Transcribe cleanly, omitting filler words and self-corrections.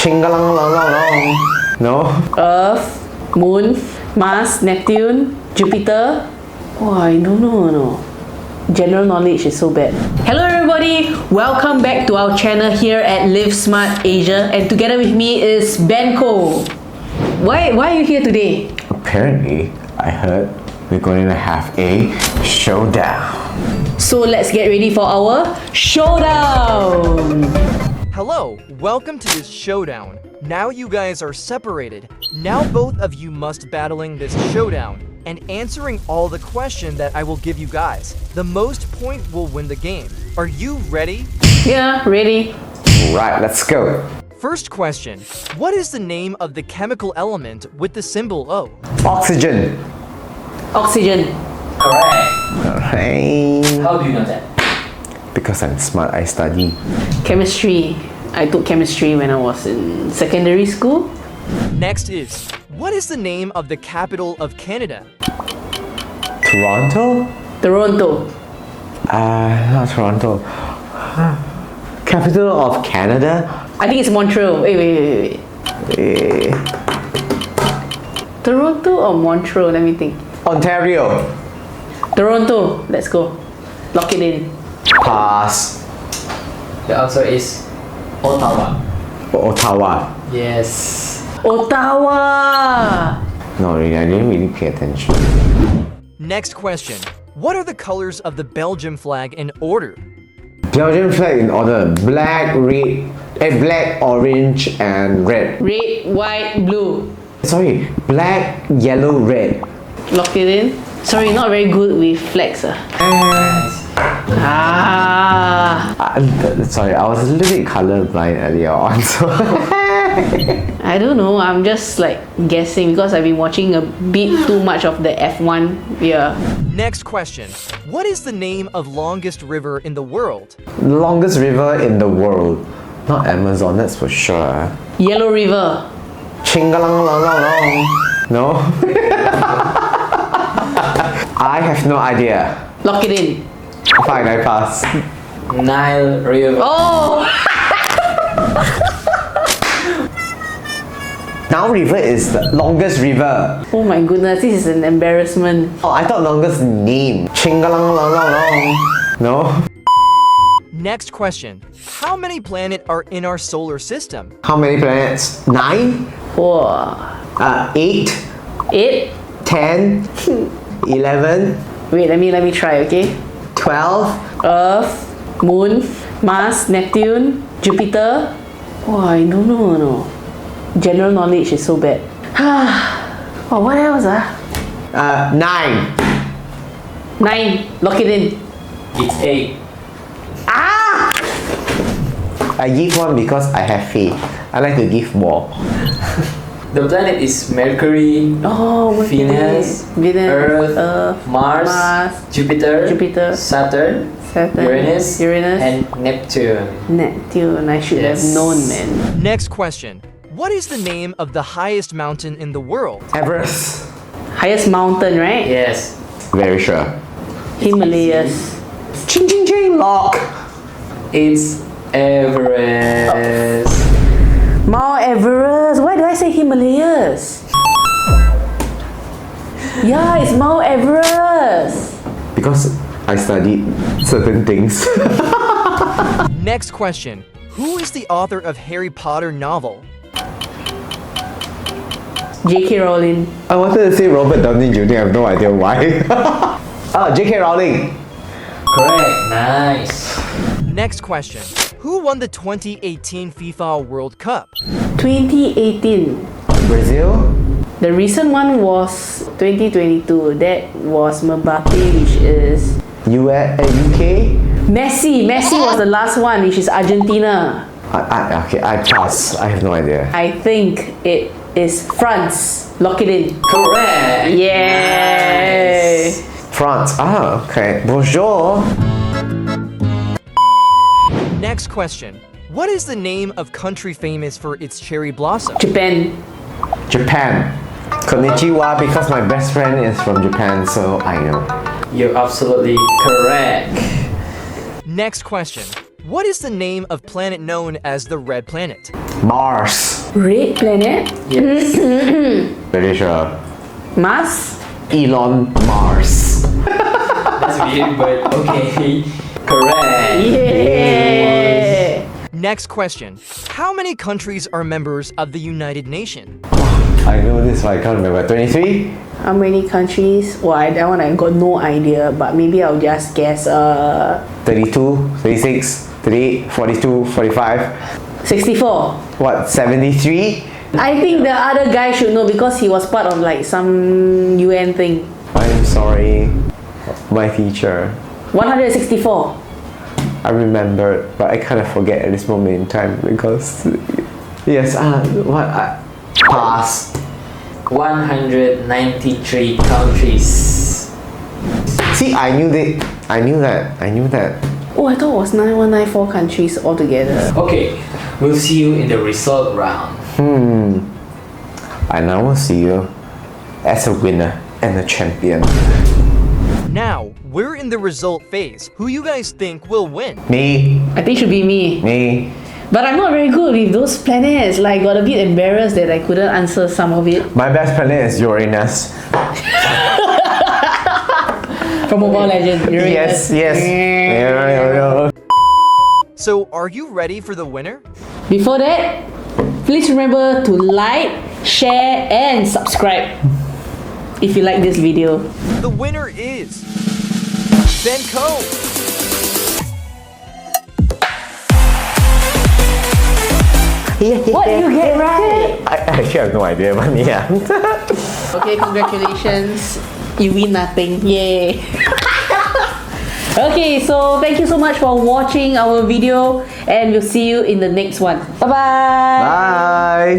Chingalang. No? Earth, Moon, Mars, Neptune, Jupiter. Oh, I don't know. No. General knowledge is so bad. Hello everybody, welcome back to our channel here at LiveSmart Asia, and together with me is Benko. Why are you here today? Apparently, I heard we're going to have a showdown. So let's get ready for our showdown. Hello, welcome to this showdown. Now you guys are separated. Now both of you must battling this showdown and answering all the questions that I will give you guys. The most point will win the game. Are you ready? Yeah, ready. Right, let's go. First question. What is the name of the chemical element with the symbol O? Oxygen. Oxygen. Correct. Alright. How do you know that? Because I'm smart, I study. Chemistry. I took chemistry when I was in secondary school. Next is, what is the name of the capital of Canada? Toronto? Toronto. Not Toronto. Capital of Canada? I think it's Montreal. Wait. Eh, Toronto or Montreal? Let me think. Ontario. Toronto. Let's go. Lock it in. Pass. The answer is Ottawa. Ottawa. Yes. Ottawa. No, really, I didn't really pay attention. Next question. What are the colors of the Belgium flag in order? Belgian flag in order: black, black, orange, and red. Red, white, blue. Sorry, black, yellow, red. Lock it in. Sorry, not very good with flags. Sorry, I was a little bit colorblind earlier on, so I don't know. I'm just like guessing because I've been watching a bit too much of the F1. Yeah. Next question. What is the name of longest river in the world? the longest river in the world. Not Amazon, that's for sure. Yellow River. Chingalang. No? I have no idea. Lock it in. Fine, I pass. Nile River. Oh! Nile River is the longest river. Oh my goodness, this is an embarrassment. Oh, I thought longest name. Chingalang. No? Next question. How many planets are in our solar system? How many planets? 9? Whoa. 8? 8? 10? 11? Wait, let me try, okay? 12? Earth, Moon, Mars, Neptune, Jupiter. Oh, I don't know. No. General knowledge is so bad. Oh, what else? 9. 9. Lock it in. It's 8. I give one because I have faith. I like to give more. The planet is Mercury, Oh, Venus, Earth, Mars, Jupiter, Saturn, Uranus, and and Neptune. Neptune. I should have Yes. known, man. Next question. What is the name of the highest mountain in the world? Everest. Highest mountain, right? Yes. Very sure. Himalayas. Ching, lock. It's Everest. Mount Everest. Why do I say Himalayas? Yeah, it's Mount Everest. Because I studied certain things. Next question. Who is the author of Harry Potter novel? J.K. Rowling. I wanted to say Robert Downey Jr. I have no idea why. J.K. Rowling. Correct. Nice. Next question. Who won the 2018 FIFA World Cup? 2018. Brazil. The recent one was 2022. That was Mbappe, which is UK. Messi. Messi was the last one, which is Argentina. Okay, I pass. I have no idea. I think it is France. Lock it in. Correct. Yay! Nice. France. Okay. Bonjour. Next question. What is the name of country famous for its cherry blossom? Japan. Japan. Konnichiwa, because my best friend is from Japan, so I know. You're absolutely correct. Next question. What is the name of planet known as the red planet? Mars. Red planet? Yes. Pretty sure. Mars? Elon Mars. That's weird, but okay. Correct. Yeah! Next question. How many countries are members of the United Nations? I know this, but I can't remember. 23? How many countries? Well, that one I got no idea, but maybe I'll just guess 32, 36, 38, 42, 45. 64. What, 73? I think the other guy should know because he was part of like some UN thing. I'm sorry, my teacher. 164. I remembered, but I kind of forget at this moment in time because... Yes, pass. 193 countries. See, I knew that. Oh, I thought it was 9194 countries altogether. Okay, we'll see you in the result round. And I will see you as a winner and a champion. Now, we're in the result phase. Who you guys think will win? Me, I think it should be me. me. But I'm not very good with those planets. Like, got a bit embarrassed that I couldn't answer some of it. My best planet is Uranus. From Mobile Legends. Yes. So, are you ready for the winner? Before that, please remember to like, share, and subscribe if you like this video. The winner is Benko. What did you get right? I actually have no idea, but yeah. Okay, congratulations. You win nothing. Yay. Okay, so thank you so much for watching our video and we'll see you in the next one. Bye-bye. Bye.